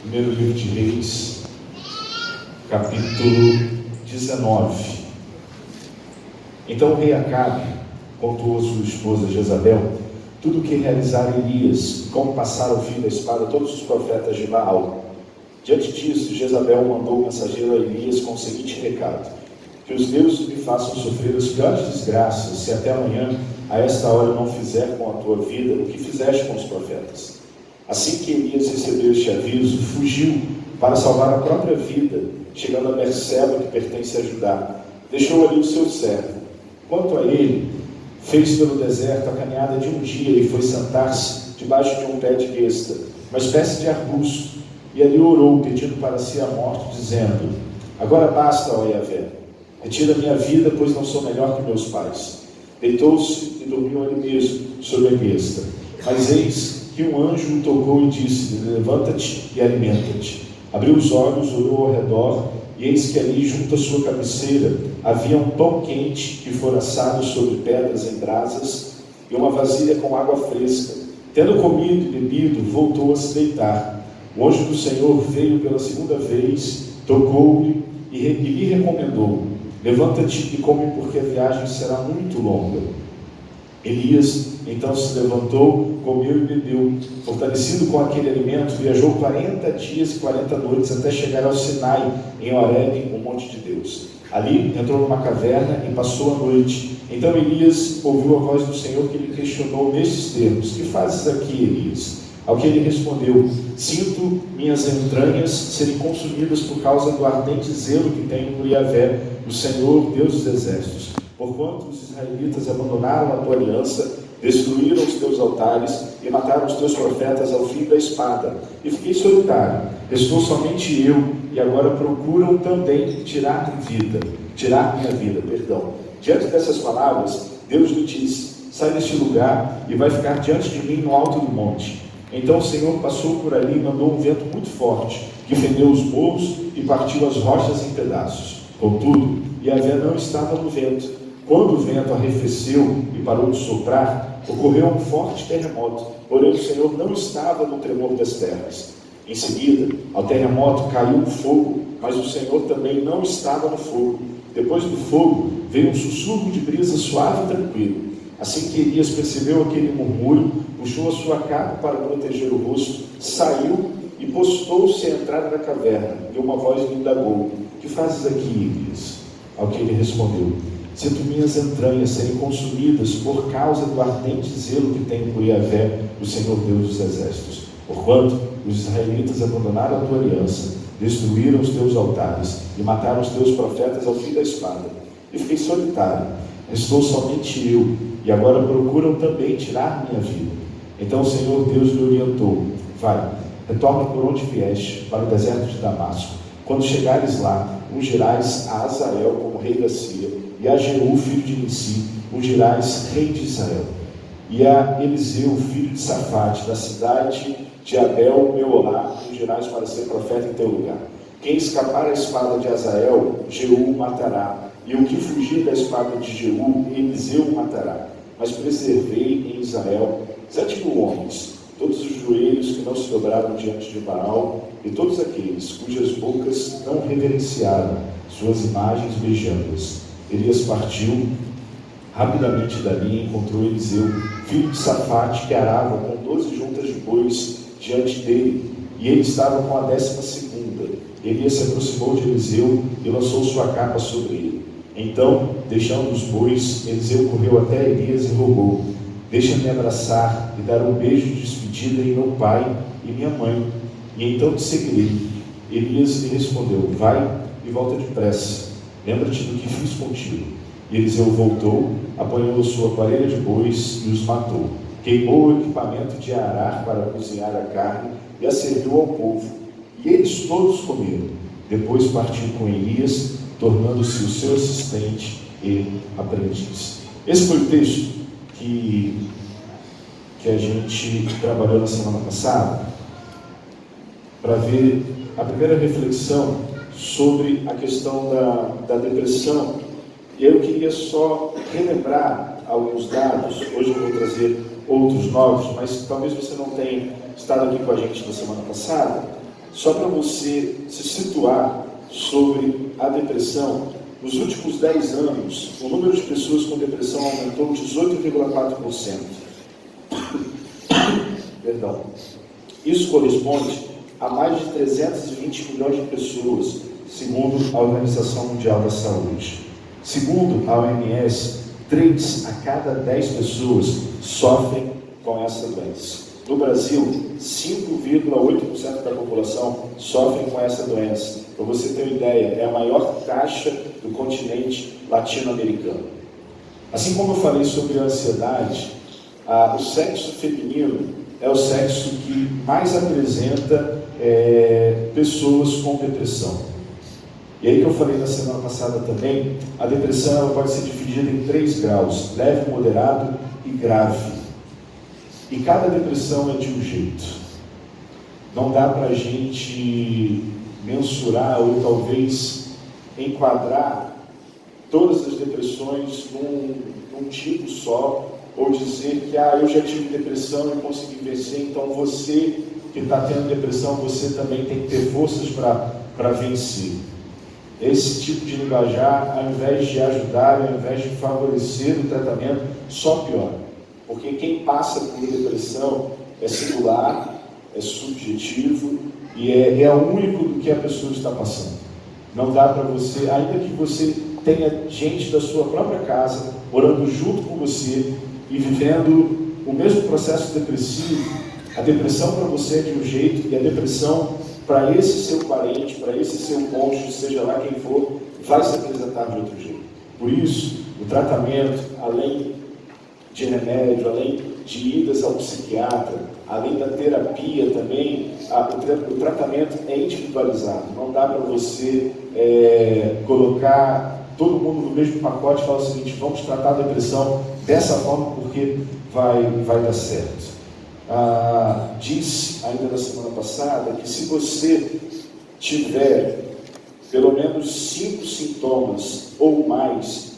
Primeiro livro de Reis, capítulo 19. Então o rei Acabe contou a sua esposa Jezabel tudo o que realizara Elias, como passara o fio da espada todos os profetas de Baal. Diante disso, Jezabel mandou o mensageiro a Elias com o seguinte recado: que os deuses me façam sofrer as piores desgraças, se até amanhã, a esta hora, não fizer com a tua vida o que fizeste com os profetas. Assim que Elias recebeu este aviso, fugiu para salvar a própria vida, chegando a Berseba, que pertence a Judá. Deixou ali o seu servo. Quanto a ele, fez pelo deserto a caminhada de um dia e foi sentar-se debaixo de um pé de guesta, uma espécie de arbusto, e ali orou, pedindo para si a morte, dizendo: agora basta, ó Yahvé, retira minha vida, pois não sou melhor que meus pais. Deitou-se e dormiu ali mesmo, sobre a guesta. Mas eis que um anjo o tocou e disse-lhe: levanta-te e alimenta-te. Abriu os olhos, olhou ao redor, e eis que ali, junto à sua cabeceira, havia um pão quente que fora assado sobre pedras em brasas e uma vasilha com água fresca. Tendo comido e bebido, voltou a se deitar. O anjo do Senhor veio pela segunda vez, tocou-lhe e lhe recomendou: levanta-te e come, porque a viagem será muito longa. Elias então se levantou, comeu e bebeu. Fortalecido com aquele alimento, viajou 40 dias e 40 noites até chegar ao Sinai, em Horebe, o monte de Deus. Ali entrou numa caverna e passou a noite. Então Elias ouviu a voz do Senhor, que lhe questionou nestes termos: que fazes aqui, Elias? Ao que ele respondeu: sinto minhas entranhas serem consumidas por causa do ardente zelo que tenho por Yahvé, o Senhor, Deus dos exércitos. Porquanto os israelitas abandonaram a tua aliança, destruíram os teus altares e mataram os teus profetas ao fim da espada. E fiquei solitário, restou somente eu, e agora procuram também tirar minha vida. Diante dessas palavras, Deus lhe disse: sai deste lugar e vai ficar diante de mim no alto do monte. Então o Senhor passou por ali e mandou um vento muito forte, que fendeu os morros e partiu as rochas em pedaços. Contudo, Yahvé não estava no vento. Quando o vento arrefeceu e parou de soprar, ocorreu um forte terremoto, porém o Senhor não estava no tremor das terras. Em seguida, ao terremoto caiu um fogo, mas o Senhor também não estava no fogo. Depois do fogo, veio um sussurro de brisa suave e tranquilo. Assim que Elias percebeu aquele murmúrio, puxou a sua capa para proteger o rosto, saiu e postou-se à entrada da caverna. E uma voz lhe indagou: que fazes aqui, Elias? Ao que ele respondeu: sinto minhas entranhas serem consumidas por causa do ardente zelo que tenho por Yahvé, o Senhor Deus dos exércitos. Porquanto os israelitas abandonaram a tua aliança, destruíram os teus altares e mataram os teus profetas ao fim da espada. E fiquei solitário, restou somente eu, e agora procuram também tirar minha vida. Então o Senhor Deus lhe orientou: vai, retorna por onde vieste, para o deserto de Damasco. Quando chegares lá, ungirás a Azael como rei da Síria, e a Jeú, filho de Nissi, ungirás rei de Israel. E a Eliseu, filho de Safate, da cidade de Abel Meolá, ungirás para ser profeta em teu lugar. Quem escapar à espada de Azael, Jeú o matará, e o que fugir da espada de Jeú, Eliseu o matará. Mas preservei em Israel 7.000 homens, todos os joelhos que não se dobraram diante de Baal, e todos aqueles cujas bocas não reverenciaram suas imagens beijando-as. Elias partiu rapidamente dali e encontrou Eliseu, filho de Safate, que arava com 12 juntas de bois diante dele, e ele estava com a 12ª. Elias se aproximou de Eliseu e lançou sua capa sobre ele. Então, deixando os bois, Eliseu correu até Elias e rogou: deixa-me abraçar e dar um beijo de despedida em meu pai e minha mãe, e então te seguirei. Elias lhe respondeu: vai e volta depressa. Lembra-te do que fiz contigo. E Eliseu voltou, apanhou sua parelha de bois e os matou. Queimou o equipamento de arar para cozinhar a carne e a serviu ao povo. E eles todos comeram. Depois partiu com Elias, tornando-se o seu assistente e aprendiz. Esse foi o texto que a gente trabalhou na semana passada, para ver a primeira reflexão sobre a questão da depressão. E eu queria só relembrar alguns dados. Hoje eu vou trazer outros novos, mas talvez você não tenha estado aqui com a gente na semana passada. Só para você se situar sobre a depressão, nos últimos 10 anos, o número de pessoas com depressão aumentou 18,4%. Perdão. Isso corresponde a mais de 320 milhões de pessoas, segundo a Organização Mundial da Saúde. Segundo a OMS, 3 a cada 10 pessoas sofrem com essa doença. No Brasil, 5,8% da população sofrem com essa doença. Para você ter uma ideia, é a maior taxa do continente latino-americano. Assim como eu falei sobre a ansiedade, o sexo feminino é o sexo que mais apresenta pessoas com depressão. E aí que eu falei na semana passada também, a depressão ela pode ser dividida em 3 graus, leve, moderado e grave. E cada depressão é de um jeito. Não dá para a gente mensurar ou talvez enquadrar todas as depressões num tipo só, ou dizer que eu já tive depressão e consegui vencer, então você que está tendo depressão, você também tem que ter forças para vencer. Esse tipo de linguajar, ao invés de ajudar, ao invés de favorecer o tratamento, só piora. Porque quem passa por depressão é singular, é subjetivo e é único do que a pessoa está passando. Não dá para você, ainda que você tenha gente da sua própria casa morando junto com você e vivendo o mesmo processo depressivo, a depressão para você é de um jeito e a depressão para esse seu parente, para esse seu cônjuge, seja lá quem for, vai se apresentar de outro jeito. Por isso, o tratamento, além de remédio, além de idas ao psiquiatra, além da terapia também, o tratamento é individualizado. Não dá para você colocar todo mundo no mesmo pacote e falar o seguinte: vamos tratar a depressão dessa forma porque vai dar certo. Disse ainda na semana passada que se você tiver pelo menos 5 sintomas ou mais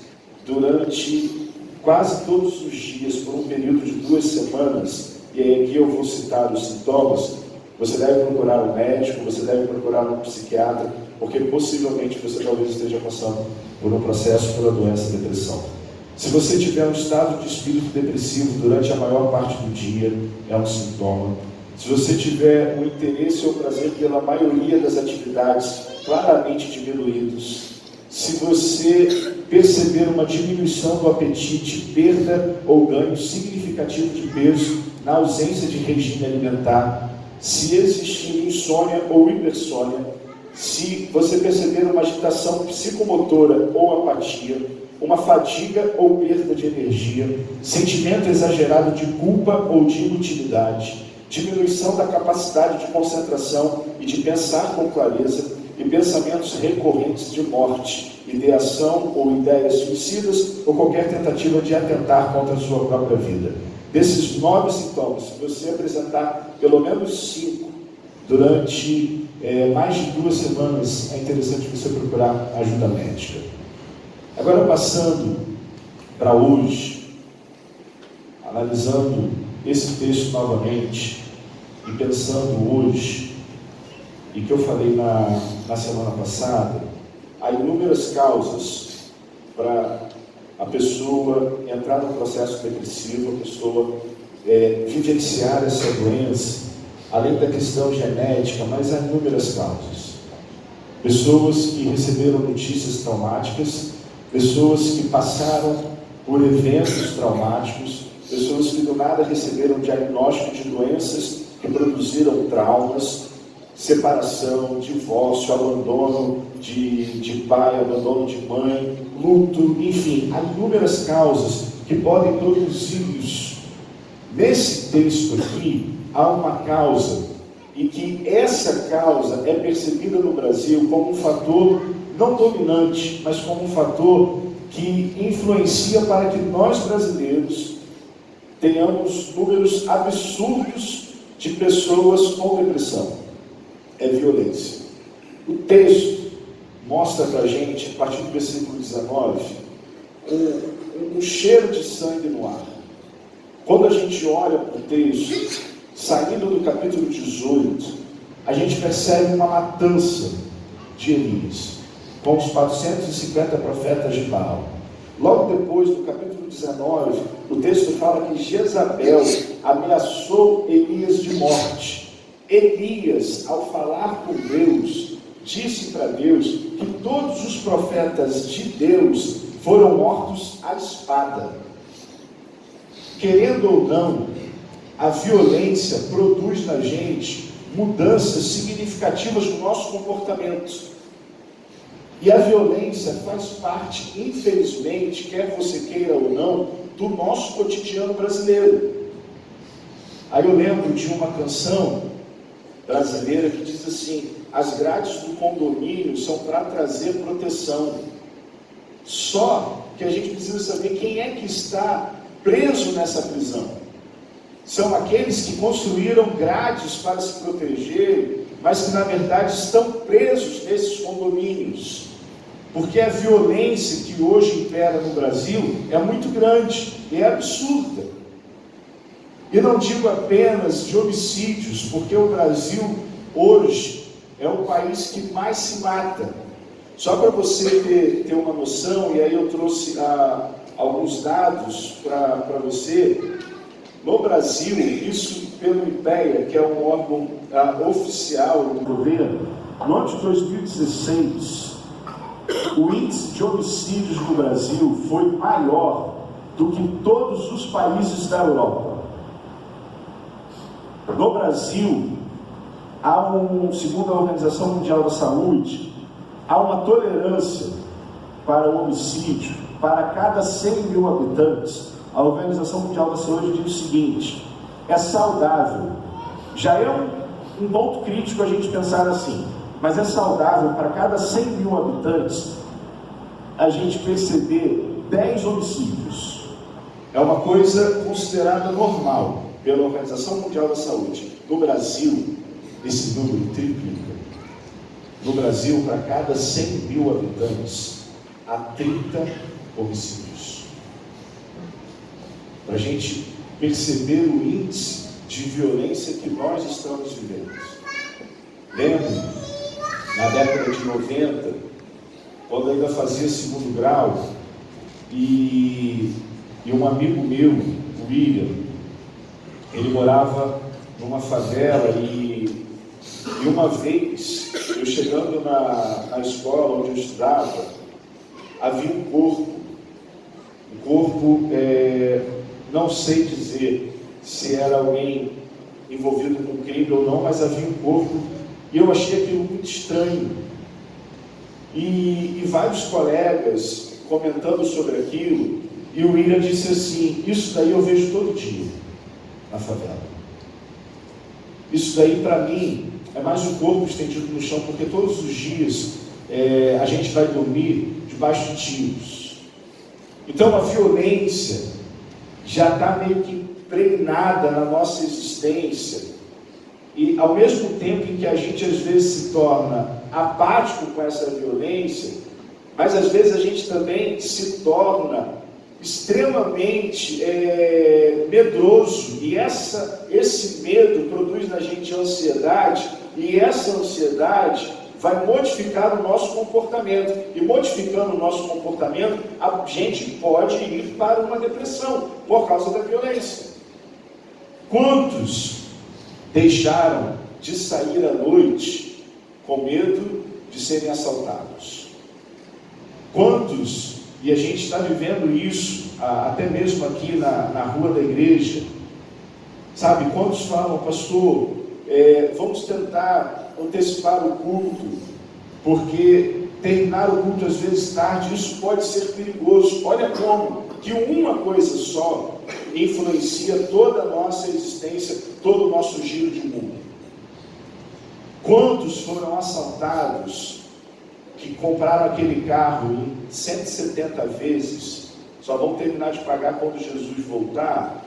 durante quase todos os dias por um período de 2 semanas, e aí aqui eu vou citar os sintomas, você deve procurar um médico, você deve procurar um psiquiatra, porque possivelmente você talvez esteja passando por um processo, por uma doença, depressão. Se você tiver um estado de espírito depressivo durante a maior parte do dia, é um sintoma. Se você tiver o interesse ou prazer pela maioria das atividades claramente diminuídos, se você perceber uma diminuição do apetite, perda ou ganho significativo de peso na ausência de regime alimentar, se existir insônia ou hipersônia, se você perceber uma agitação psicomotora ou apatia, uma fadiga ou perda de energia, sentimento exagerado de culpa ou de inutilidade, diminuição da capacidade de concentração e de pensar com clareza, e pensamentos recorrentes de morte, ideação ou ideias suicidas ou qualquer tentativa de atentar contra a sua própria vida. Desses 9 sintomas, se você apresentar pelo menos 5 durante mais de 2 semanas, é interessante você procurar ajuda médica. Agora, passando para hoje, analisando esse texto novamente e pensando hoje, e que eu falei na semana passada, há inúmeras causas para a pessoa entrar no processo depressivo, a pessoa vivenciar essa doença, além da questão genética, mas há inúmeras causas. Pessoas que receberam notícias traumáticas, pessoas que passaram por eventos traumáticos, pessoas que do nada receberam diagnóstico de doenças que produziram traumas, separação, divórcio, abandono de pai, abandono de mãe, luto, enfim, há inúmeras causas que podem produzir isso. Nesse texto aqui, há uma causa, e que essa causa é percebida no Brasil como um fator não dominante, mas como um fator que influencia para que nós brasileiros tenhamos números absurdos de pessoas com depressão. É violência. O texto mostra para a gente, a partir do versículo 19, um cheiro de sangue no ar. Quando a gente olha para o texto, saindo do capítulo 18, a gente percebe uma matança de Elias, com os 450 profetas de Baal. Logo depois, no capítulo 19, o texto fala que Jezabel ameaçou Elias de morte. Elias, ao falar com Deus, disse para Deus que todos os profetas de Deus foram mortos à espada. Querendo ou não, a violência produz na gente mudanças significativas no nosso comportamento. E a violência faz parte, infelizmente, quer você queira ou não, do nosso cotidiano brasileiro. Aí eu lembro de uma canção brasileira que diz assim: as grades do condomínio são para trazer proteção. Só que a gente precisa saber quem é que está preso nessa prisão. São aqueles que construíram grades para se proteger, mas que na verdade estão presos nesses condomínios. Porque a violência que hoje impera no Brasil é muito grande, é absurda. E não digo apenas de homicídios, porque o Brasil hoje é o país que mais se mata. Só para você ter uma noção, e aí eu trouxe alguns dados para você. No Brasil, isso pelo IPEA, que é um órgão oficial do governo, no ano de 2016, o índice de homicídios no Brasil foi maior do que todos os países da Europa. No Brasil, segundo a Organização Mundial da Saúde, há uma tolerância para o homicídio para cada 100 mil habitantes. A Organização Mundial da Saúde diz o seguinte: é saudável. Já é um ponto crítico a gente pensar assim, mas é saudável para cada 100 mil habitantes a gente perceber 10 homicídios. É uma coisa considerada normal pela Organização Mundial da Saúde. No Brasil, esse número triplica. No Brasil, para cada 100 mil habitantes, há 30 homicídios. Para a gente perceber o índice de violência que nós estamos vivendo. Lembro, na década de 90, quando eu ainda fazia segundo grau, e um amigo meu, o William, ele morava numa favela e uma vez, eu chegando na escola onde eu estudava, havia um corpo, não sei dizer se era alguém envolvido com crime ou não, mas havia um corpo, e eu achei aquilo muito estranho. E vários colegas comentando sobre aquilo, e o William disse assim: isso daí eu vejo todo dia na favela. Isso daí para mim é mais um corpo estendido no chão, porque todos os dias a gente vai dormir debaixo de tiros. Então a violência já está meio que impregnada na nossa existência, e ao mesmo tempo em que a gente às vezes se torna apático com essa violência, mas às vezes a gente também se torna extremamente medroso, e esse medo produz na gente ansiedade, e essa ansiedade vai modificar o nosso comportamento, e modificando o nosso comportamento, a gente pode ir para uma depressão por causa da violência. Quantos deixaram de sair à noite com medo de serem assaltados? Quantos, e a gente está vivendo isso até mesmo aqui na rua da igreja, sabe, quantos falam: pastor, vamos tentar antecipar o culto, porque terminar o culto às vezes tarde, isso pode ser perigoso. Olha como que uma coisa só influencia toda a nossa existência, todo o nosso giro de mundo. Quantos foram assaltados que compraram aquele carro em 170 vezes, só vão terminar de pagar quando Jesus voltar,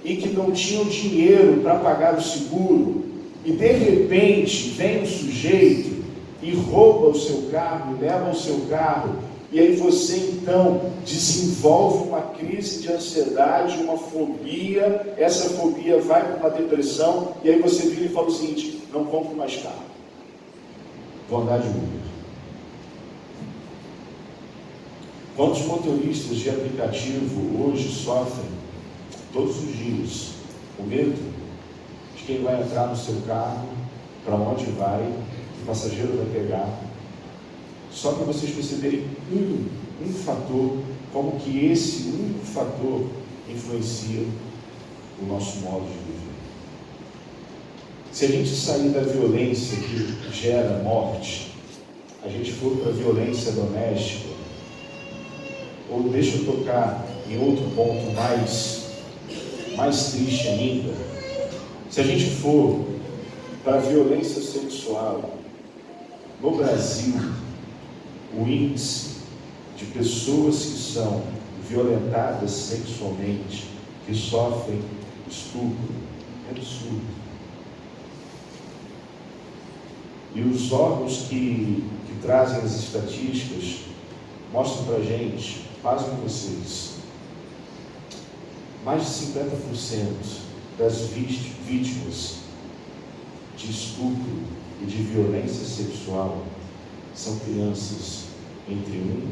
e que não tinham dinheiro para pagar o seguro, e de repente vem um sujeito e rouba o seu carro, e leva o seu carro, E aí você então desenvolve uma crise de ansiedade, uma fobia, essa fobia vai para uma depressão, e aí você vira e fala o seguinte: não compro mais carro, vou andar de Uber. Quantos motoristas de aplicativo hoje sofrem todos os dias o medo de quem vai entrar no seu carro, para onde vai, que o passageiro vai pegar? Só para vocês perceberem um fator, como que esse único fator influencia o nosso modo de viver. Se a gente sair da violência que gera morte, a gente for para a violência doméstica, ou deixa eu tocar em outro ponto mais triste ainda, se a gente for para a violência sexual, no Brasil, o índice de pessoas que são violentadas sexualmente, que sofrem estupro, é absurdo. E os órgãos que trazem as estatísticas mostram para a gente, pasmem vocês, mais de 50% das vítimas de estupro e de violência sexual são crianças entre 1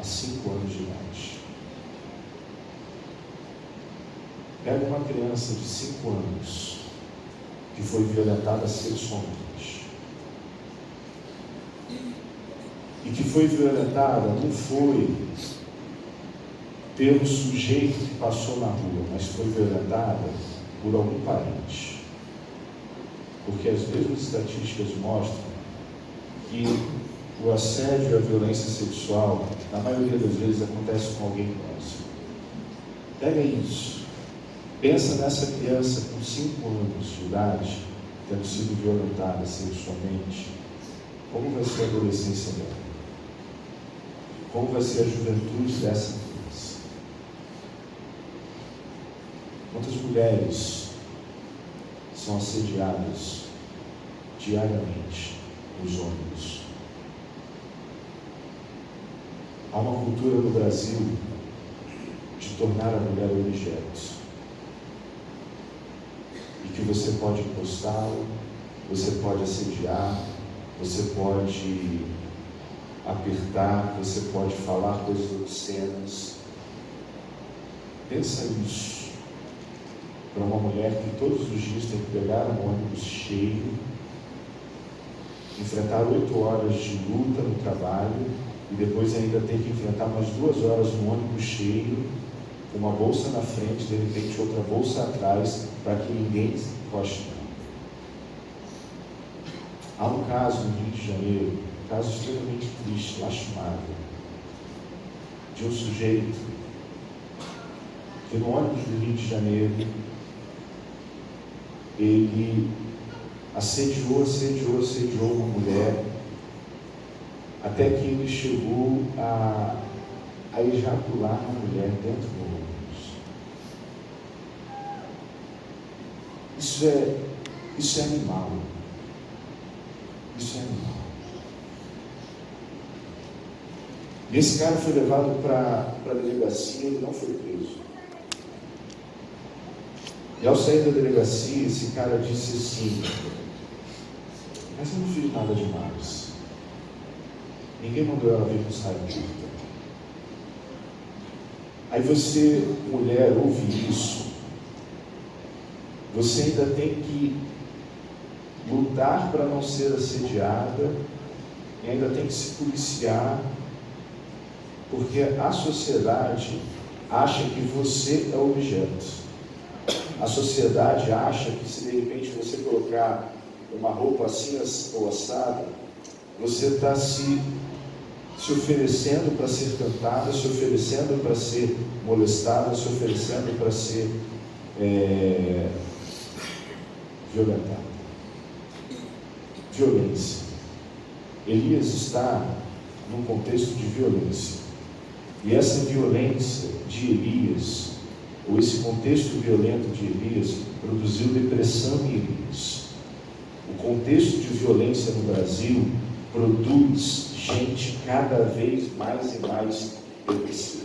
a 5 anos de idade. Pega uma criança de 5 anos que foi violentada sexualmente e que foi violentada não foi pelo sujeito que passou na rua, mas foi violentada por algum parente. Porque as mesmas estatísticas mostram que o assédio e a violência sexual, na maioria das vezes, acontece com alguém próximo. Pega isso. Pensa nessa criança com 5 anos de idade, tendo sido violentada sexualmente. Como vai ser a adolescência dela? Como vai ser a juventude dessa criança? Quantas mulheres são assediadas diariamente nos ônibus? Há uma cultura no Brasil de tornar a mulher objeto. E que você pode encostá-lo, você pode assediar, você pode apertar, você pode falar coisas obscenas. Pensa isso para uma mulher que todos os dias tem que pegar um ônibus cheio, enfrentar 8 horas de luta no trabalho e depois ainda tem que enfrentar mais 2 horas no ônibus cheio, com uma bolsa na frente, de repente outra bolsa atrás, para que ninguém se encoste. Há um caso no Rio de Janeiro, um caso extremamente triste, lastimável, de um sujeito que no ônibus do Rio de Janeiro ele assediou uma mulher, até que ele chegou a ejacular a mulher dentro do ônibus. Isso é animal. Isso é animal. E esse cara foi levado para a delegacia e não foi preso. E ao sair da delegacia, esse cara disse assim: mas eu não fiz nada demais. Ninguém mandou ela vir com saia curta. Aí você, mulher, ouve isso. Você ainda tem que lutar para não ser assediada e ainda tem que se policiar, porque a sociedade acha que você é objeto. A sociedade acha que se de repente você colocar uma roupa assim ou assada, você está se oferecendo para ser cantada, se oferecendo para ser molestada, se oferecendo para ser violentada. Violência. Elias está num contexto de violência. E essa violência de Elias, ou esse contexto violento de Elias, produziu depressão em Elias. O contexto de violência no Brasil produz gente cada vez mais e mais depressiva.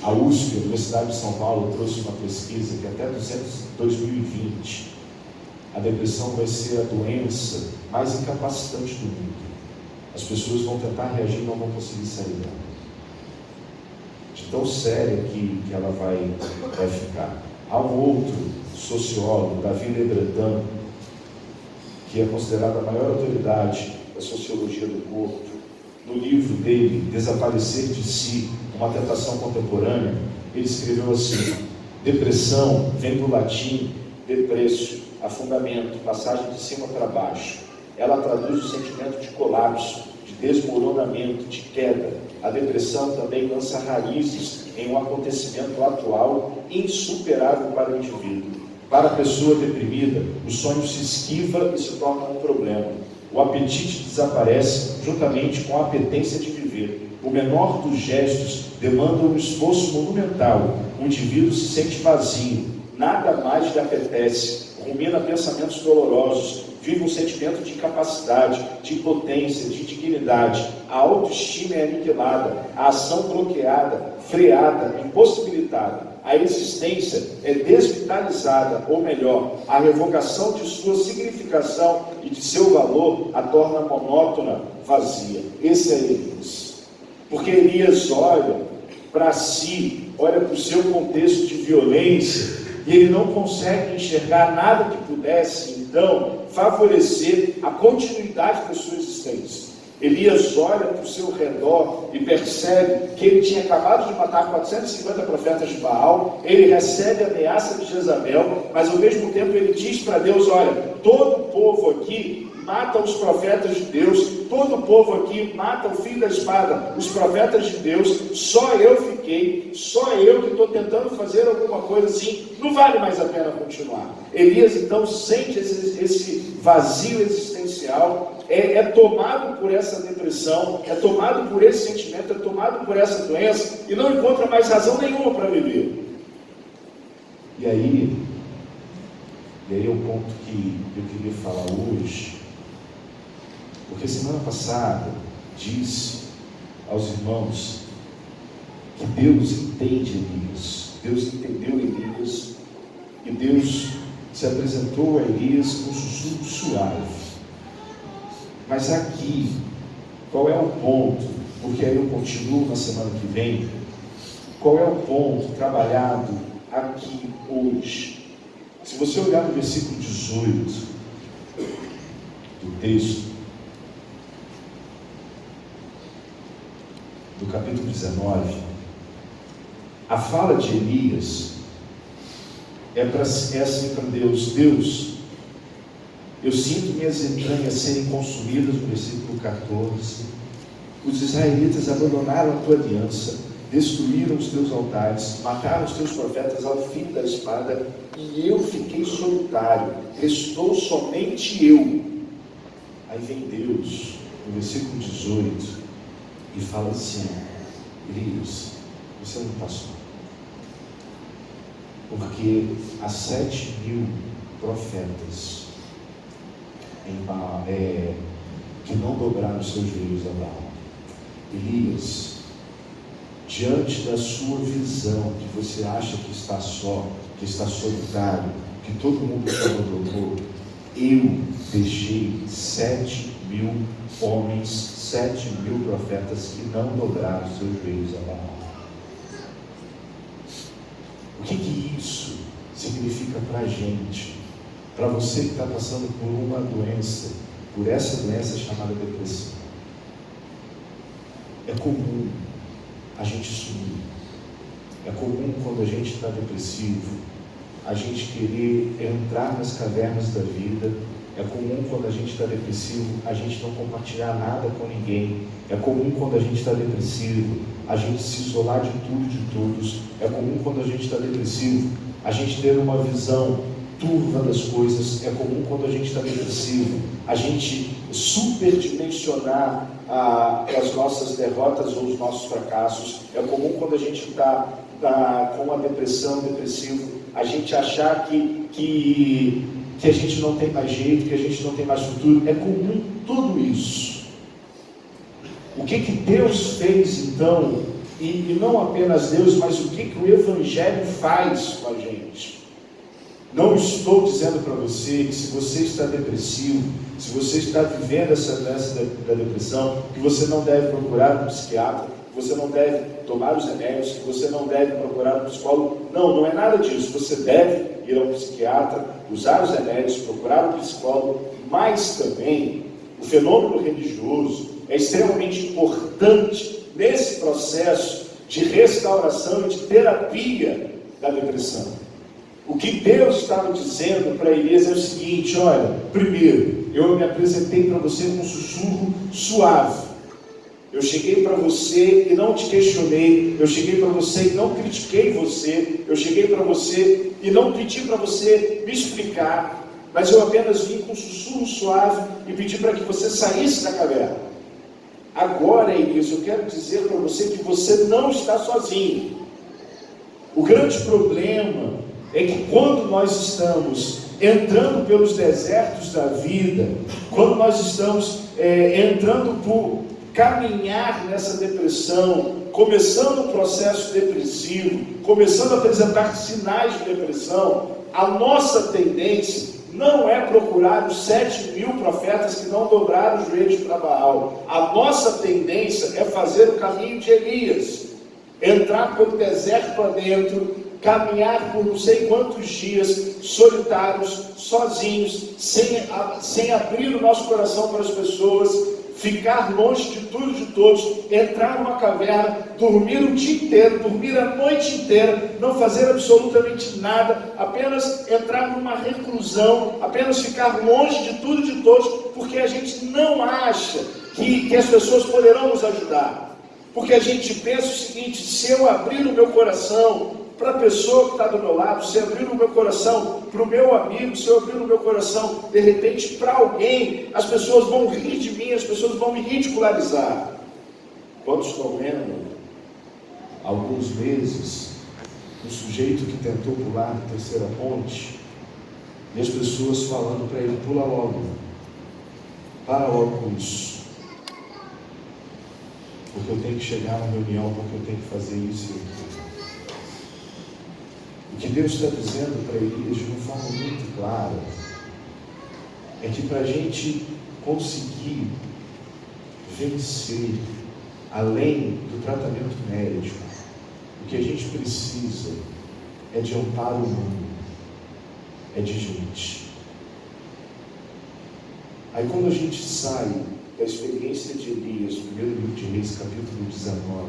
A USP, a Universidade de São Paulo, trouxe uma pesquisa que até 2020, a depressão vai ser a doença mais incapacitante do mundo. As pessoas vão tentar reagir e não vão conseguir sair dela. De tão séria que ela vai ficar. Há um outro sociólogo, Davi Lebreton, que é considerado a maior autoridade da sociologia do corpo. No livro dele, Desaparecer de Si, uma tentação contemporânea, ele escreveu assim: depressão vem do latim depresso, afundamento, passagem de cima para baixo. Ela traduz o sentimento de colapso, de desmoronamento, de queda. A depressão também lança raízes em um acontecimento atual insuperável para o indivíduo. Para a pessoa deprimida, o sonho se esquiva e se torna um problema. O apetite desaparece juntamente com a apetência de viver. O menor dos gestos demanda um esforço monumental. O indivíduo se sente vazio, nada mais lhe apetece, rumina pensamentos dolorosos, vive um sentimento de incapacidade, de impotência, de indignidade. A autoestima é aniquilada, a ação bloqueada, freada, impossibilitada. A existência é desvitalizada, ou melhor, a revogação de sua significação e de seu valor a torna monótona, vazia. Esse é Elias. Porque Elias olha para si, olha para o seu contexto de violência, e ele não consegue enxergar nada que pudesse, então, favorecer a continuidade da sua existência. Elias olha para o seu redor e percebe que ele tinha acabado de matar 450 profetas de Baal, ele recebe a ameaça de Jezabel, mas ao mesmo tempo ele diz para Deus: olha, todo o povo aqui mata os profetas de Deus, todo o povo aqui mata o fio da espada, os profetas de Deus, só eu fiquei, só eu que estou tentando fazer alguma coisa assim, não vale mais a pena continuar. Elias então sente esse vazio existencial, é tomado por essa depressão, é tomado por esse sentimento, é tomado por essa doença, e não encontra mais razão nenhuma para viver. E aí é o ponto que eu queria falar hoje. Porque semana passada disse aos irmãos que Deus entende Elias, Deus entendeu Elias, e Deus se apresentou a Elias com um sussurro suave. Mas aqui, qual é o ponto? Porque aí eu continuo na semana que vem. Qual é o ponto trabalhado aqui hoje? Se você olhar no versículo 18 do texto, do capítulo 19, a fala de Elias é assim para Deus: Deus, eu sinto minhas entranhas serem consumidas, no versículo 14. Os israelitas abandonaram a tua aliança, destruíram os teus altares, mataram os teus profetas ao fim da espada, e eu fiquei solitário, restou somente eu. Aí vem Deus, no versículo 18, e fala assim: Elias, você não está só, porque há 7.000 profetas em Baal, que não dobraram seus joelhos a Baal. Elias, diante da sua visão, que você acha que está só, que está solitário, que todo mundo te abandonou, eu deixei 7.000 homens, 7.000 profetas que não dobraram seus joelhos a Baal. O que isso significa para a gente? Para você que está passando por uma doença, por essa doença chamada depressão. É comum a gente sumir. É comum, quando a gente está depressivo, a gente querer entrar nas cavernas da vida. É comum, quando a gente está depressivo, a gente não compartilhar nada com ninguém. É comum, quando a gente está depressivo, a gente se isolar de tudo e de todos. É comum, quando a gente está depressivo, a gente ter uma visão turva das coisas. É comum, quando a gente está depressivo, a gente superdimensionar as nossas derrotas ou os nossos fracassos. É comum, quando a gente está com uma depressivo, a gente achar que que a gente não tem mais jeito, que a gente não tem mais futuro. É comum tudo isso. O que Deus fez então, e não apenas Deus, mas o que o Evangelho faz com a gente? Não estou dizendo para você que se você está depressivo, se você está vivendo essa doença da depressão, que você não deve procurar um psiquiatra, que você não deve tomar os remédios, que você não deve procurar um psicólogo. Não é nada disso. Você deve ir ao psiquiatra, usar os remédios, procurar um psicólogo, mas também o fenômeno religioso é extremamente importante nesse processo de restauração e de terapia da depressão. O que Deus estava dizendo para Elias é o seguinte: olha, primeiro, eu me apresentei para você com um sussurro suave. Eu cheguei para você e não te questionei. Eu cheguei para você e não critiquei você. Eu cheguei para você e não pedi para você me explicar. Mas eu apenas vim com um sussurro suave e pedi para que você saísse da caverna. Agora, Elias, eu quero dizer para você que você não está sozinho. O grande problema é que quando nós estamos entrando pelos desertos da vida, quando nós estamos entrando por caminhar nessa depressão, começando o processo depressivo, começando a apresentar sinais de depressão, a nossa tendência não é procurar os 7.000 profetas que não dobraram os joelhos para Baal. A nossa tendência é fazer o caminho de Elias, entrar pelo deserto adentro, caminhar por não sei quantos dias, solitários, sozinhos, sem abrir o nosso coração para as pessoas, ficar longe de tudo e de todos, entrar numa caverna, dormir o dia inteiro, dormir a noite inteira, não fazer absolutamente nada, apenas entrar numa reclusão, apenas ficar longe de tudo e de todos, porque a gente não acha que as pessoas poderão nos ajudar. Porque a gente pensa o seguinte: se eu abrir o meu coração para a pessoa que está do meu lado, se eu abrir o meu coração para o meu amigo, se eu abrir o meu coração, de repente, para alguém, as pessoas vão rir de mim, as pessoas vão me ridicularizar. Quando estou lendo, há alguns meses, um sujeito que tentou pular a terceira ponte, e as pessoas falando para ele: pula logo, para logo com isso, porque eu tenho que chegar na reunião, porque eu tenho que fazer isso e aquilo. O que Deus está dizendo para Elias de uma forma muito clara é que para a gente conseguir vencer além do tratamento médico, o que a gente precisa é de amparo humano, é de gente. Aí quando a gente sai da experiência de Elias, 1 livro de Reis, capítulo 19,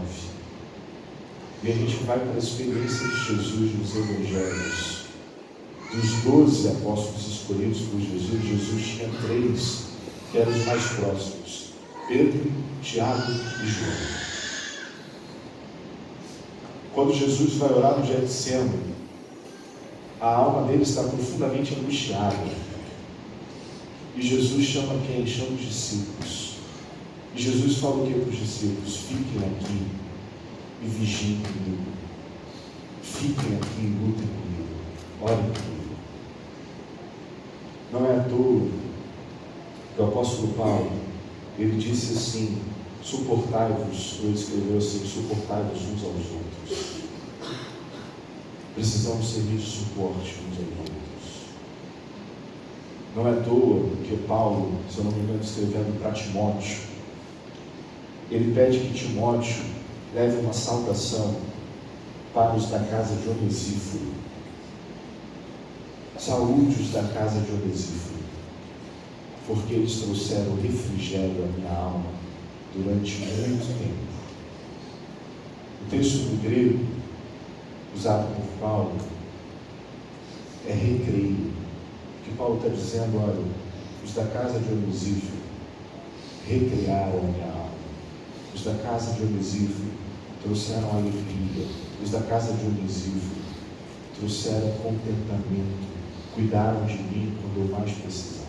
e a gente vai para a experiência de Jesus nos Evangelhos, dos 12 apóstolos escolhidos por Jesus, Jesus tinha 3 que eram os mais próximos: Pedro, Tiago e João. Quando Jesus vai orar no Getsemane, a alma dele está profundamente angustiada. E Jesus chama quem? Chama os discípulos. E Jesus fala o que para os discípulos? Fiquem aqui e vigiem comigo. Fiquem aqui e lutem comigo. Orem comigo. Não é à toa que o apóstolo Paulo, ele disse assim: suportai-vos, ele escreveu assim: suportai-vos uns aos outros. Precisamos servir de suporte uns aos outros. Não é à toa que Paulo, se eu não me engano, escrevendo para Timóteo, ele pede que Timóteo leve uma saudação para os da casa de Onesíforo. Saúde-os da casa de Onesíforo, porque eles trouxeram refrigério à minha alma durante muito tempo. O texto do grego, usado por Paulo, é recreio. O que Paulo está dizendo: olha, os da casa de Onesíforo recrearam a minha alma. Os da casa de Onesíforo trouxeram alegria. Os da casa de Onesíforo trouxeram contentamento. Cuidaram de mim quando eu mais precisava.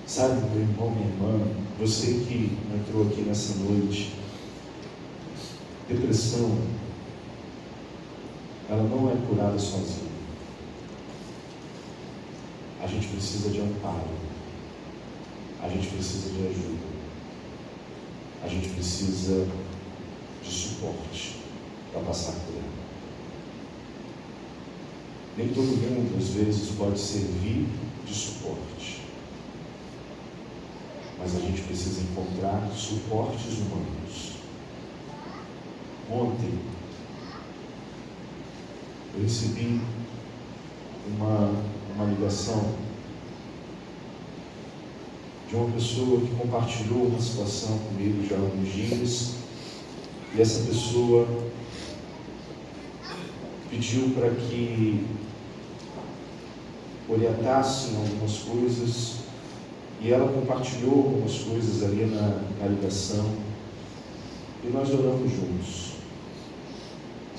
Sabe, meu irmão, minha irmã, você que entrou aqui nessa noite, depressão, ela não é curada sozinha. a gente precisa de amparo, a gente precisa de ajuda, a gente precisa de suporte para passar por ela. Nem todo mundo, às vezes, pode servir de suporte, mas a gente precisa encontrar suportes humanos. Ontem, eu recebi uma ligação de uma pessoa que compartilhou uma situação comigo já há alguns dias, e essa pessoa pediu para que orientassem algumas coisas, e ela compartilhou algumas coisas ali na ligação, e nós oramos juntos.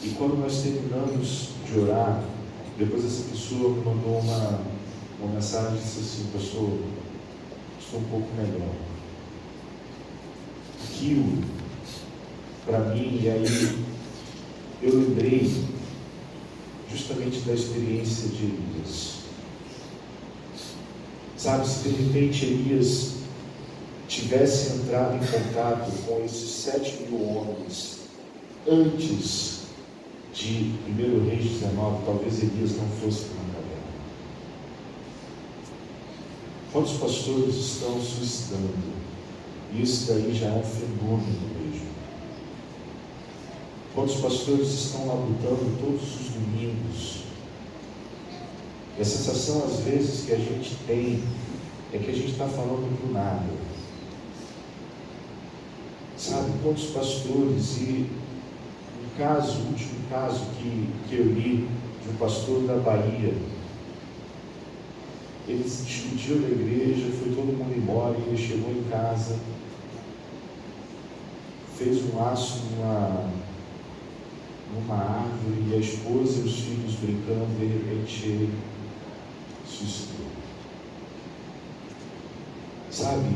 E quando nós terminamos de orar, depois essa pessoa me mandou uma mensagem e disse assim: pastor, estou um pouco melhor. Aquilo, para mim, e aí eu lembrei justamente da experiência de Elias. Sabe, se de repente Elias tivesse entrado em contato com esses 7.000 homens antes de 1 Reis 19, talvez Elias não fosse para uma caverna. Quantos pastores estão suicidando? Isso daí já é um fenômeno mesmo. Quantos pastores estão labutando todos os domingos? E a sensação às vezes que a gente tem é que a gente está falando do nada. Sabe, quantos pastores, e o último caso que eu li de um pastor da Bahia, ele se despediu da igreja, foi todo mundo embora, e ele chegou em casa, fez um laço numa árvore, e a esposa e os filhos brincando, de repente ele suicidou. Sabe,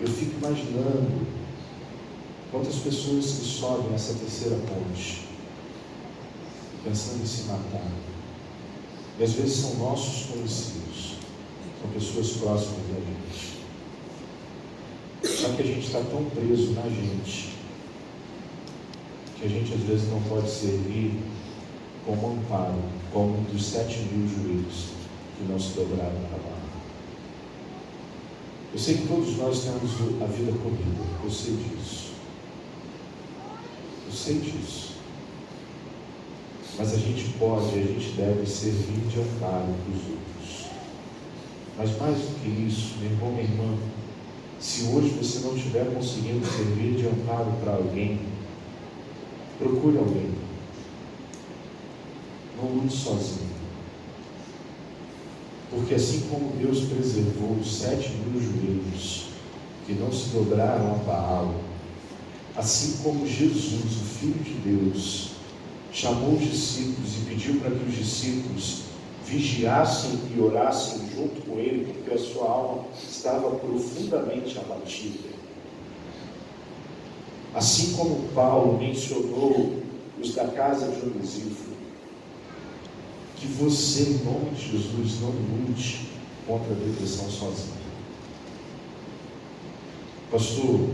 eu fico imaginando quantas pessoas que sobem essa terceira ponte, pensando em se matar, e às vezes são nossos conhecidos, são pessoas próximas da gente. Só que a gente está tão preso na gente, que a gente às vezes não pode servir como amparo, como um dos 7.000 joelhos que não se dobraram para lá. Eu sei que todos nós temos a vida corrida, eu sei disso. Eu sei disso. Mas a gente pode, a gente deve servir de amparo para os outros. Mas mais do que isso, meu irmão, minha irmã, se hoje você não estiver conseguindo servir de amparo para alguém, procure alguém. Não lute sozinho. Porque assim como Deus preservou os 7.000 joelhos que não se dobraram a Baal, assim como Jesus, o Filho de Deus, chamou os discípulos e pediu para que os discípulos vigiassem e orassem junto com ele, porque a sua alma estava profundamente abatida. Assim como Paulo mencionou os da casa de Onesíforo, que você, em nome de Jesus, não lute contra a depressão sozinho. Pastor,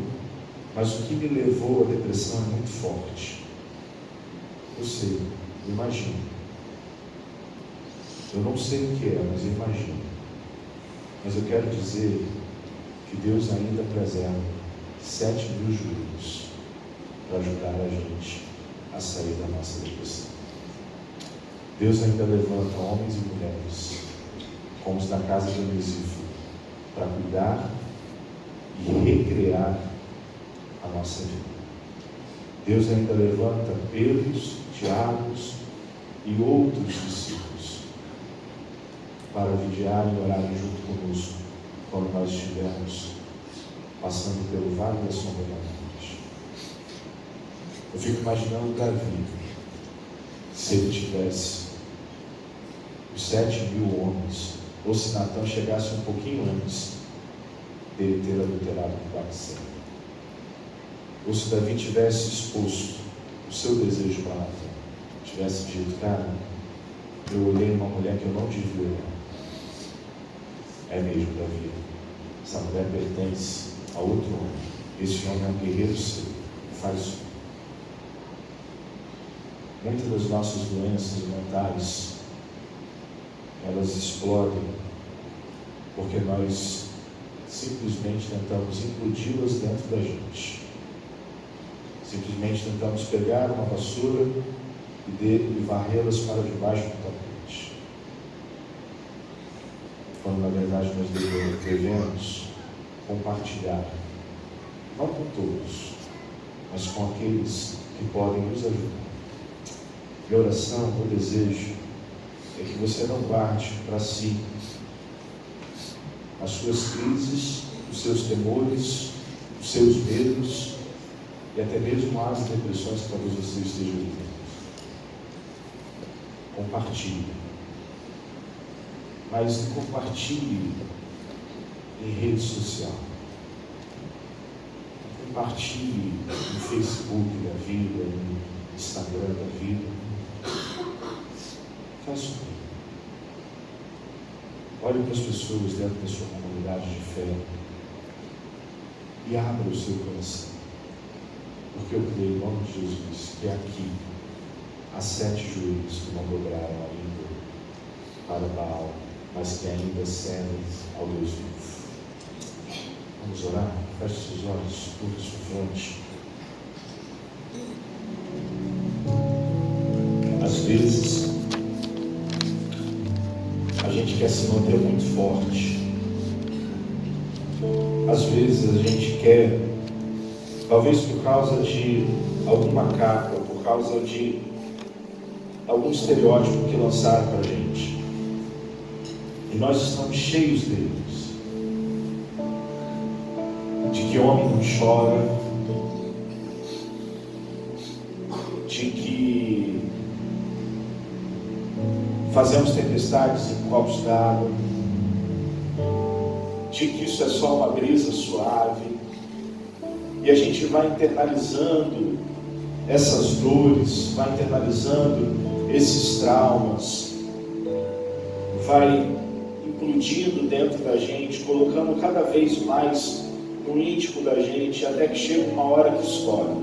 mas o que me levou à depressão é muito forte. Eu sei, eu imagino. Eu não sei o que é, mas eu imagino. Mas eu quero dizer que Deus ainda preserva 7.000 joelhos para ajudar a gente a sair da nossa depressão. Deus ainda levanta homens e mulheres, como os da casa de Onesíforo, para cuidar e recriar a nossa vida. Deus ainda levanta Pedros, Tiagos e outros discípulos para vigiarem e orarem junto conosco quando nós estivermos passando pelo vale da sombra da morte. Eu fico imaginando Davi, se ele tivesse os 7.000 homens, ou se Natan chegasse um pouquinho antes dele ter adulterado com Batseba, ou se Davi tivesse exposto o seu desejo para Natan, tivesse dito: cara, eu olhei uma mulher que eu não devia olhar, É mesmo, Davi. Essa mulher pertence a outro homem. Esse homem é um guerreiro seu. Faz isso. Muitas das nossas doenças mentais, elas explodem porque nós simplesmente tentamos implodi-las dentro da gente. Simplesmente tentamos pegar uma vassoura e varrê-las para debaixo do tapete. Quando na verdade nós devemos compartilhar, não com todos, mas com aqueles que podem nos ajudar. Minha oração, meu desejo é que você não guarde para si as suas crises, os seus temores, os seus medos e até mesmo as depressões que talvez você esteja vivendo. Compartilhe. Mas não compartilhe em rede social. Compartilhe no Facebook da vida, no Instagram da vida. Faça isso. Olhe para as pessoas dentro da sua comunidade de fé e abra o seu coração. Porque eu creio em nome de Jesus que aqui há 7 joelhos que não dobraram ainda para Baal, mas que ainda servem ao Deus vivo. Vamos orar? Feche seus olhos, curva sua fronte. Às vezes, a gente quer se manter muito forte. Às vezes a gente quer, talvez por causa de alguma capa, por causa de algum estereótipo que lançaram para a gente. E nós estamos cheios deles. De que homem não chora, de que fazemos tempestades em copos d'água, de que isso é só uma brisa suave, e a gente vai internalizando essas dores, vai internalizando esses traumas, vai implodindo dentro da gente, colocando cada vez mais no íntimo da gente, até que chega uma hora que estoura.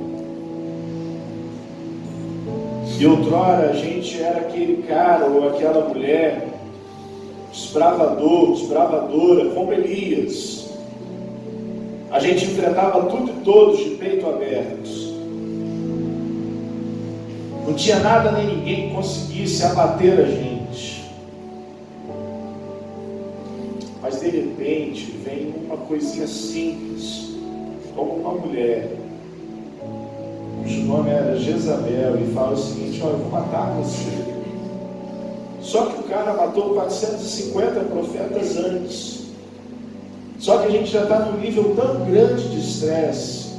E outrora a gente era aquele cara ou aquela mulher desbravador, desbravadora, como Elias. A gente enfrentava tudo e todos de peito abertos. Não tinha nada nem ninguém que conseguisse abater a gente. Mas de repente vem uma coisinha simples, como uma mulher, cujo nome era Jezabel, e fala o seguinte: olha, eu vou matar você. Só que o cara matou 450 profetas antes. Só que a gente já está num nível tão grande de estresse,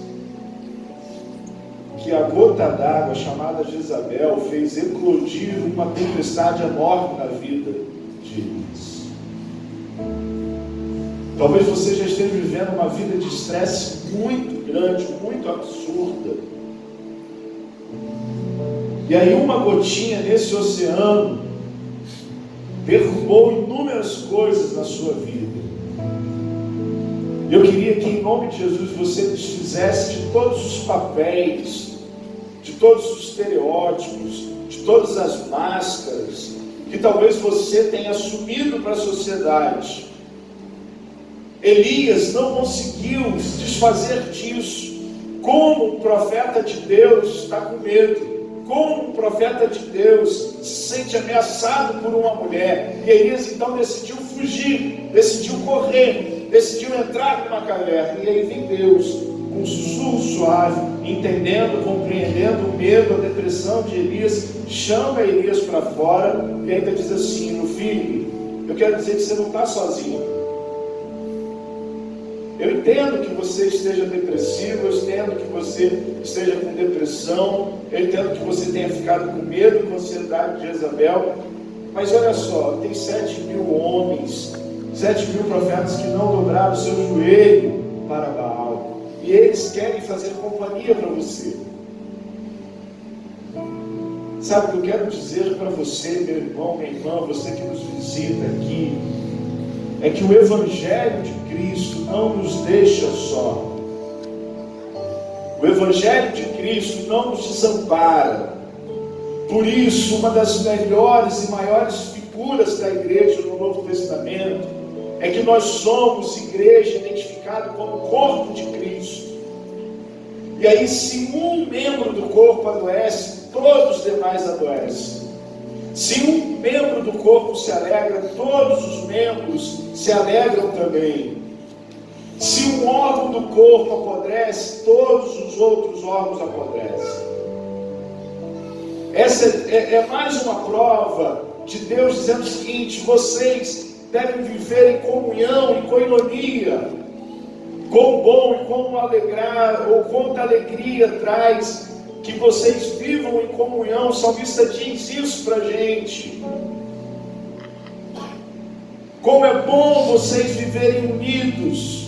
que a gota d'água chamada Jezabel fez eclodir uma tempestade enorme na vida de Elias. Talvez você já esteja vivendo uma vida de estresse muito grande, muito absurda. E aí uma gotinha nesse oceano derrubou inúmeras coisas na sua vida. Eu queria que em nome de Jesus você desfizesse de todos os papéis, de todos os estereótipos, de todas as máscaras que talvez você tenha assumido para a sociedade. Elias não conseguiu se desfazer disso. Como um profeta de Deus está com medo, como um profeta de Deus se sente ameaçado por uma mulher. E Elias então decidiu fugir, decidiu correr, decidiu entrar numa caverna. E aí vem Deus com um sussurro suave, entendendo, compreendendo o medo, a depressão de Elias, chama Elias para fora e ainda diz assim: meu filho, eu quero dizer que você não está sozinho. Eu entendo que você esteja depressivo, eu entendo que você esteja com depressão, eu entendo que você tenha ficado com medo e com ansiedade de Jezabel, mas olha só, tem 7.000 homens, 7.000 profetas que não dobraram o seu joelho para Baal, e eles querem fazer companhia para você. Sabe o que eu quero dizer para você, meu irmão, minha irmã, você que nos visita aqui, é que o Evangelho de Cristo não nos deixa só. O Evangelho de Cristo não nos desampara. Por isso, uma das melhores e maiores figuras da igreja no Novo Testamento é que nós somos igreja identificada como corpo de Cristo. E aí, se um membro do corpo adoece, todos os demais adoecem. Se um membro do corpo se alegra, todos os membros se alegram também. Se um órgão do corpo apodrece, todos os outros órgãos apodrecem. Essa é mais uma prova de Deus dizendo o seguinte: vocês devem viver em comunhão, em coinonia. Quão bom e quão alegrar, ou quanta alegria traz que vocês vivam em comunhão. O salmista diz isso para a gente. Como é bom vocês viverem unidos.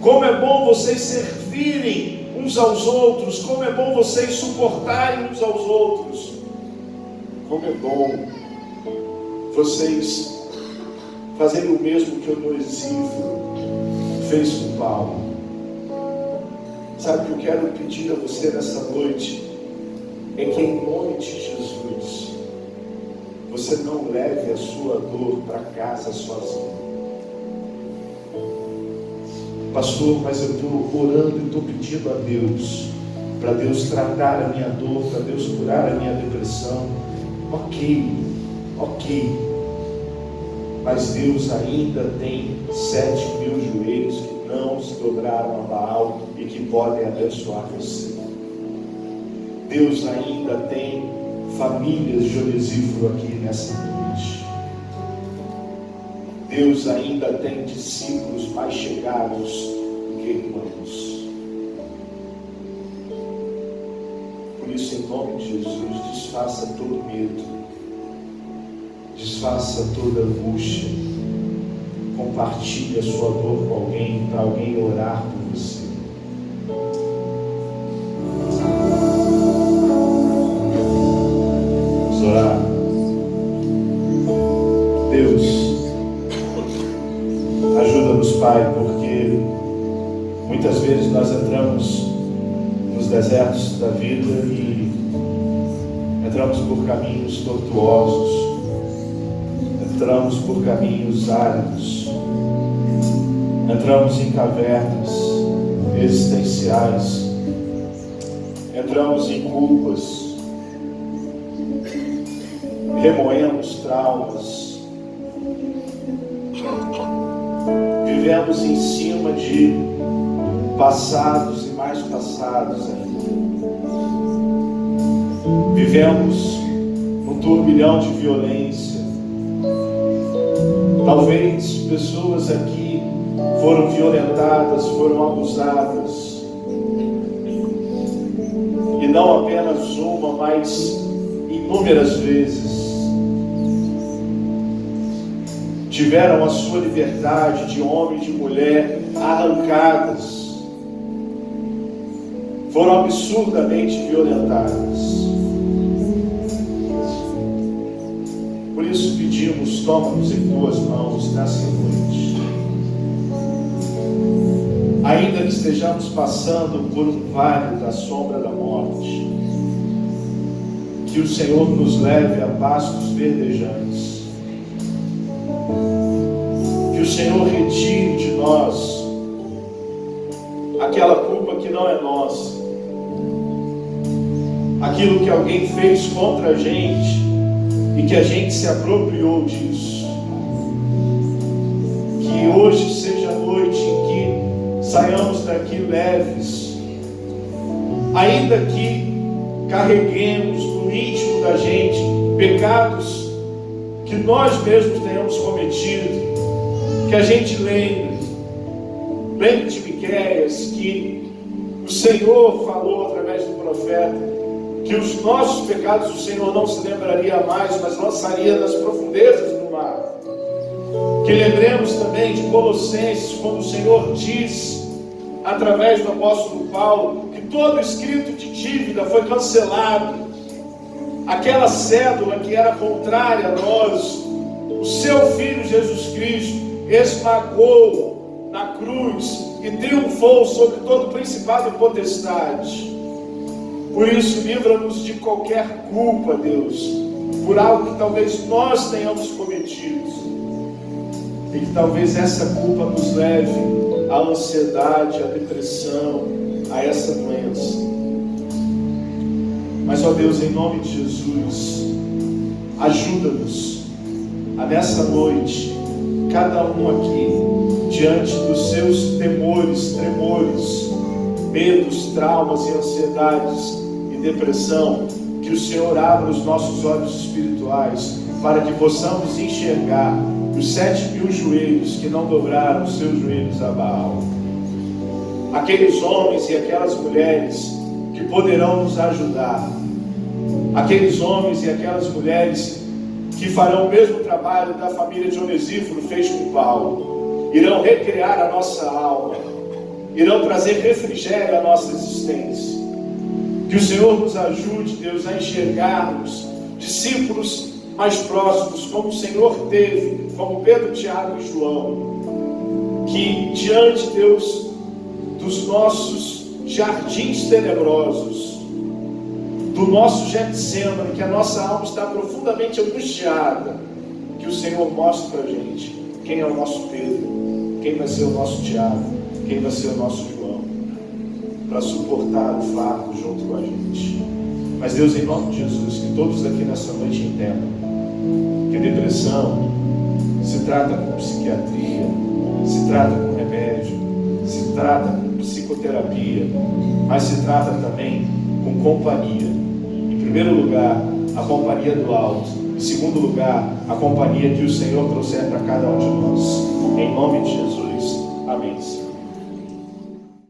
Como é bom vocês servirem uns aos outros. Como é bom vocês suportarem uns aos outros. Como é bom vocês fazerem o mesmo que o Onesíforo fez com Paulo. Sabe o que eu quero pedir a você nessa noite? É que em nome de Jesus, você não leve a sua dor para casa sozinho. Pastor, mas eu estou orando e estou pedindo a Deus, para Deus tratar a minha dor, para Deus curar a minha depressão. Ok. Mas Deus ainda tem 7.000 joelhos que não se dobraram a Baal e que podem abençoar você. Deus ainda tem famílias de Onesíforo aqui nessa noite. Deus ainda tem discípulos mais chegados do que irmãos. Por isso, em nome de Jesus, desfaça todo medo, desfaça toda angústia, compartilhe a sua dor com alguém, para alguém orar por você. Vamos orar. Deus, ajuda-nos, Pai, porque muitas vezes nós entramos nos desertos da vida e entramos por caminhos tortuosos, entramos por caminhos áridos, entramos em cavernas existenciais, entramos em culpas, remoemos traumas, vivemos em cima de passados e mais passados ainda. Vivemos num turbilhão de violência. Talvez pessoas aqui foram violentadas, foram abusadas. E não apenas uma, mas inúmeras vezes. Tiveram a sua liberdade de homem e de mulher arrancadas. Foram absurdamente violentadas. Por isso pedimos, toma-nos em tuas mãos nessa noite. Ainda que estejamos passando por um vale da sombra da morte, que o Senhor nos leve a pastos verdejantes. Que o Senhor retire de nós aquela culpa que não é nossa, aquilo que alguém fez contra a gente e que a gente se apropriou disso. Que hoje seja a noite em que saiamos daqui leves, ainda que carreguemos no íntimo da gente pecados que nós mesmos tenhamos cometido, que a gente lembre de Miqueias, que o Senhor falou através do profeta, que os nossos pecados o Senhor não se lembraria mais, mas lançaria nas profundezas do mar. Que lembremos também de Colossenses, quando o Senhor diz, através do apóstolo Paulo, que todo escrito de dívida foi cancelado. Aquela cédula que era contrária a nós, o seu Filho Jesus Cristo, esmagou na cruz e triunfou sobre todo principado e potestade. Por isso, livra-nos de qualquer culpa, Deus, por algo que talvez nós tenhamos cometido, e que talvez essa culpa nos leve à ansiedade, à depressão, a essa doença. Mas, ó Deus, em nome de Jesus, ajuda-nos a nessa noite, cada um aqui, diante dos seus temores, tremores, medos, traumas e ansiedades e depressão, que o Senhor abra os nossos olhos espirituais para que possamos enxergar os 7.000 joelhos que não dobraram os seus joelhos a Baal, aqueles homens e aquelas mulheres que poderão nos ajudar, aqueles homens e aquelas mulheres que farão o mesmo trabalho da família de Onesíforo fez com Paulo, irão recriar a nossa alma, irão trazer refrigério à nossa existência. Que o Senhor nos ajude, Deus, a enxergarmos discípulos mais próximos, como o Senhor teve, como Pedro, Tiago e João, que diante, Deus, dos nossos jardins tenebrosos, do nosso Getsemane, que a nossa alma está profundamente angustiada, que o Senhor mostre para a gente quem é o nosso Pedro, quem vai ser o nosso Tiago, quem vai ser o nosso João, para suportar o fardo junto com a gente. Mas Deus, em nome de Jesus, que todos aqui nessa noite entendam que depressão se trata com psiquiatria, se trata com remédio, se trata com psicoterapia, mas se trata também com companhia. Em primeiro lugar, a companhia do alto. Em segundo lugar, a companhia que o Senhor trouxer para cada um de nós. Em nome de Jesus.